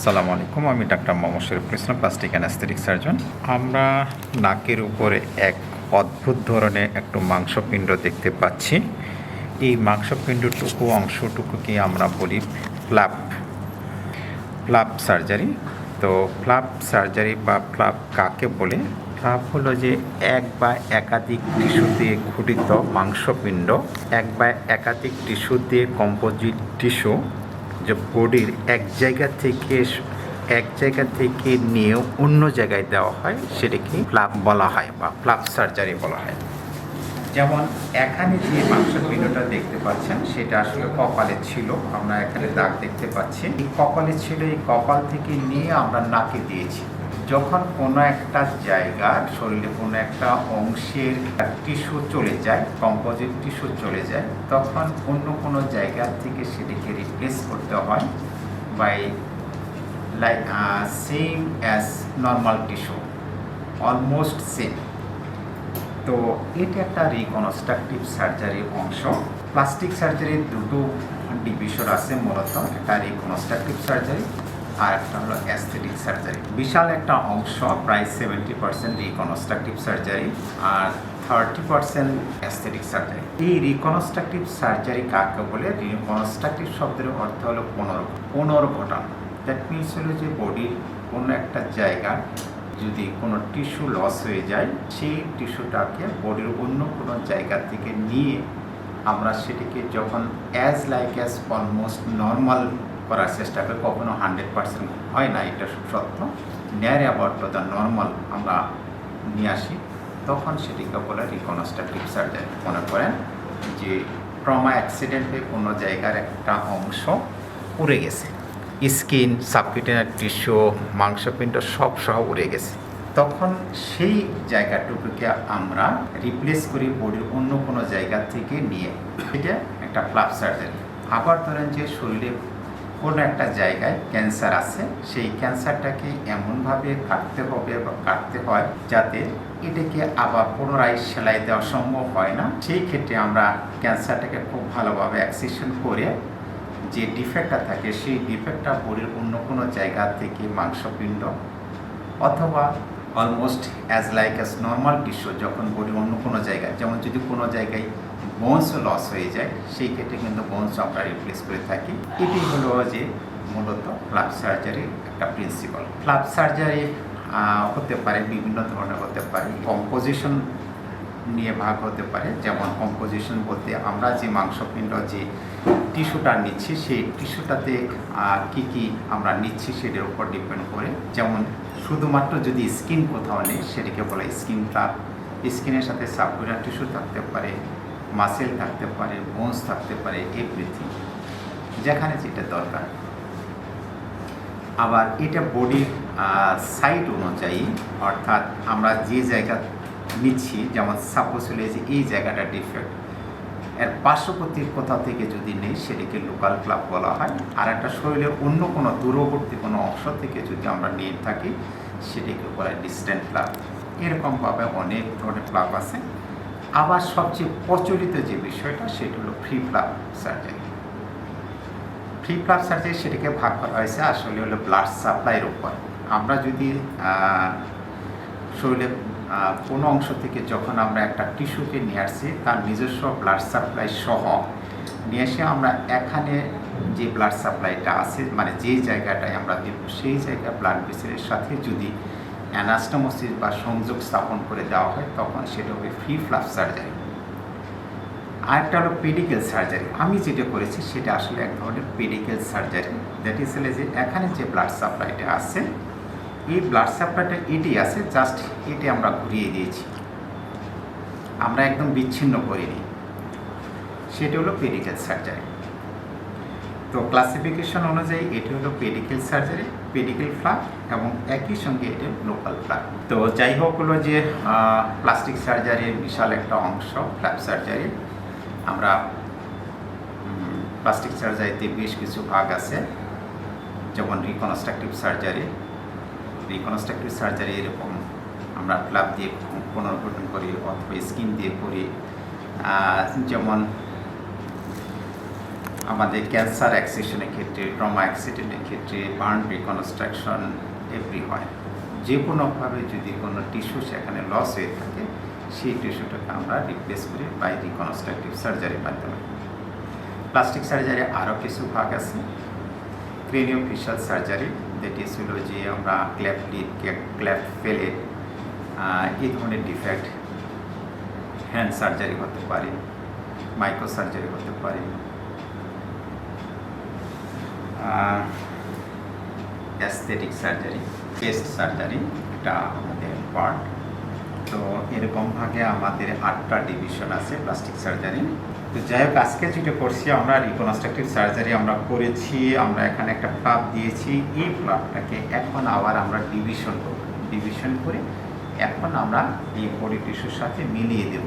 আসসালামু আলাইকুম, আমি doctor Mohammad Shariful Islam, plastic anaesthetic surgeon. আমরা নাকের উপরে এক অদ্ভুত ধরনের একটু মাংসপিণ্ড দেখতে পাচ্ছি। এই মাংসপিণ্ডটুকু অংশটুকুকে আমরা বলি ফ্ল্যাপ সার্জারি। তো ফ্ল্যাপ সার্জারি বা ফ্ল্যাপ কাকে বলে? ফ্ল্যাপ হলো যে এক বা একাধিক টিস্যু দিয়ে গঠিত মাংসপিণ্ড, এক বা একাধিক টিস্যু দিয়ে কম্পোজিট টিস্যু, যে বডির এক জায়গা থেকে নিয়ে অন্য জায়গায় দেওয়া হয়, সেটাকে ফ্ল্যাপ বলা হয় বা ফ্ল্যাপ সার্জারি বলা হয়। যেমন এখানে যে মাংসপিণ্ডটা দেখতে পাচ্ছেন সেটা আসলে কপালে ছিল, আমরা এখানে দাগ দেখতে পাচ্ছি। এই কপালে ছিল, এই কপাল থেকে নিয়ে আমরা নাকে দিয়েছি। যখন কোনো একটা জায়গার শরীরে কোনো একটা অংশের টিস্যু চলে যায়, কম্পোজিট টিস্যু চলে যায়, তখন অন্য কোনো জায়গা থেকে সেটিকে রিপ্লেস করতে হয় by same as normal tissue, almost same. তো এটা একটা রিকনস্ট্রাকটিভ সার্জারির অংশ। প্লাস্টিক সার্জারির দুটো ডিভিশন আছে মূলত, একটা রিকনস্ট্রাকটিভ সার্জারি আর একটা হলো অ্যাস্থেটিক সার্জারি। বিশাল একটা অংশ, প্রায় 70% রিকনস্ট্রাকটিভ সার্জারি আর 30% অ্যাস্থেটিক সার্জারি। এই রিকনস্ট্রাকটিভ সার্জারি কাকে বলে? রিকনস্ট্রাকটিভ শব্দের অর্থ হলো পুনর্গঠন। দ্যাট মিনস হলো যে বডির কোনো একটা জায়গা যদি কোনো টিস্যু লস হয়ে যায়, সেই টিস্যুটাকে বডির অন্য কোনো জায়গা থেকে নিয়ে আমরা সেটিকে যখন অ্যাজ অলমোস্ট নর্মাল করার চেষ্টা করি, কখনো 100% হয় না, এটা সত্য, near about to the normal আমরা নিয়ে আসি, তখন সেটিকে বলে রিকনস্ট্রাকটিভ সার্জারি। মনে করেন যে ট্রমা অ্যাক্সিডেন্টে কোনো জায়গার একটা অংশ উড়ে গেছে, স্কিন, সাবকিউটেনিয়াস টিস্যু, মাংসপিণ্ড সব সহ উড়ে গেছে, তখন সেই জায়গাটুকুকে আমরা রিপ্লেস করি বডির অন্য কোনো জায়গা থেকে নিয়ে। এটা একটা ফ্ল্যাপ সার্জারি। আবার ধরেন যে শরীরে কোনো একটা জায়গায় ক্যান্সার আছে, সেই ক্যান্সারটাকে এমনভাবে কাটতে হয় যাতে এটাকে আবার পুনরায় সেলাই দেওয়া সম্ভব হয় না। সেই ক্ষেত্রে আমরা ক্যান্সারটাকে খুব ভালোভাবে এক্সিশন করে যে ডিফেক্টটা থাকে, সেই ডিফেক্টটা বডির অন্য কোনো জায়গা থেকে মাংসপিণ্ড অথবা অলমোস্ট অ্যাজ নর্মাল টিস্যু, যখন বডির অন্য কোনো জায়গায়, যেমন যদি কোনো জায়গায় বোনস লস হয়ে যায়, সেই ক্ষেত্রে কিন্তু বোনস আমরা রিপ্লেস করে থাকি। এটি হলো যে মূলত ফ্ল্যাপ সার্জারির একটা প্রিন্সিপাল। ফ্ল্যাপ সার্জারি হতে পারে বিভিন্ন ধরনের, হতে পারে কম্পোজিশন নিয়ে ভাগ হতে পারে। যেমন কম্পোজিশন বলতে আমরা যে মাংসপিণ্ড যে টিস্যুটা নিচ্ছি, সেই টিস্যুটাতে কি কি আমরা নিচ্ছি সেটার উপর ডিপেন্ড করে। যেমন শুধুমাত্র যদি স্কিন কোথাও নেই, সেটাকে বলে স্কিন ফ্ল্যাপ। স্কিনের সাথে সাবকিউটার টিস্যু থাকতে পারে, মাসেল থাকতে পারে, বোনস থাকতে পারে, এভরিথিং, যেখানে যেটা দরকার। আবার এটা বডির সাইড অনুযায়ী, অর্থাৎ আমরা যে জায়গা নিচ্ছি, যেমন সাপোজ হলে যে এই জায়গাটা ডিফেক্ট, এর পার্শ্ববর্তী কোথাও থেকে যদি নেই, সেটিকে লোকাল ফ্ল্যাপ বলা হয়। আর একটা শরীরের অন্য কোনো দূরবর্তী কোনো অংশ থেকে যদি আমরা নিয়ে থাকি, সেটিকে বলা হয় ডিস্ট্যান্ট ফ্ল্যাপ। এরকমভাবে অনেক ধরনের ফ্ল্যাপ আছে। আবার সবচেয়ে প্রচলিত যে বিষয়টা, সেটা হলো free flap surgery. Free flap surgery সেটাকে ভাগ করা হয়েছে আসলে হলো ব্লাড সাপ্লাইয়ের উপর। আমরা যদি শরীরে কোনো অংশ থেকে যখন আমরা একটা টিস্যুকে নিয়ে আসছি, তার নিজস্ব ব্লাড সাপ্লাই সহ নিয়ে এসে আমরা এখানে যে ব্লাড সাপ্লাইটা আছে, মানে যে জায়গাটায় আমরা দেব, সেই জায়গায় ব্লাড ভেসেলের সাথে যদি অ্যানাস্টোমোসিস বা সংযোগ স্থাপন করে দেওয়া হয়, তখন সেটা হবে ফ্রি ফ্ল্যাপ সার্জারি। আরেকটা হলো পেডিকেল সার্জারি। আমি যেটা করেছি সেটা আসলে এক ধরনের পেডিকেল সার্জারি। দ্যাট ইজ হলে যে এখানে যে ব্লাড সাপ্লাইটা আছে, এই ব্লাড সাপ্লাইটা এটি আছে, জাস্ট এটি আমরা ঘুরিয়ে দিয়েছি, আমরা একদম বিচ্ছিন্ন করিনি, সেটা হলো পেডিকেল সার্জারি। তো ক্লাসিফিকেশন অনুযায়ী এটি হলো পেডিকেল সার্জারি, পেডিকেল ফ্ল্যাপ, এবং একই সঙ্গে এটি লোকাল ফ্ল্যাপ। তো যাই হোক, হলো যে প্লাস্টিক সার্জারির বিশাল একটা অংশ ফ্ল্যাপ সার্জারি। আমরা প্লাস্টিক সার্জারিতে বেশ কিছু ভাগ আছে, যেমন রিকনস্ট্রাকটিভ সার্জারি। রিকনস্ট্রাকটিভ সার্জারি এরকম আমরা ফ্ল্যাপ দিয়ে পুনর্গঠন করি অথবা স্কিন দিয়ে করি। যেমন আমাদের ক্যান্সার অ্যাক্সেশনের ক্ষেত্রে, ট্রমা অ্যাক্সিডেন্টের ক্ষেত্রে, বার্ন রিকনস্ট্রাকশন এভরি হয়। যে কোনোভাবে যদি কোনো টিস্যু সেখানে লস হয়ে থাকে, সেই টিস্যুটাকে আমরা রিপ্লেস করি বাই রিকনস্ট্রাকটিভ সার্জারির মাধ্যমে। প্লাস্টিক সার্জারি আরও কিছু ভাগ আছে। ক্রেনিওফেশিয়াল সার্জারি, দ্যাট ইজ হলো যে আমরা ক্ল্যাপ ফেলে এই ধরনের ডিফেক্ট হ্যান্ড সার্জারি হতে পারে, মাইক্রো সার্জারি হতে পারে, অ্যাস্থেটিক সার্জারি, চেস্ট সার্জারি, এটা আমাদের পার্ট। তো এরকম ভাগে আমাদের 8টা ডিভিশন আছে প্লাস্টিক সার্জারি। তো যাই হোক, আজকে যেটা করছি আমরা রিকনস্ট্রাকটিভ সার্জারি আমরা করেছি, আমরা এখানে একটা প্লাগ দিয়েছি। এই প্লাগটাকে এখন আবার আমরা ডিভিশন করব, ডিভিশন করে এখন আমরা এই বডি টিস্যুর সাথে মিলিয়ে দেব।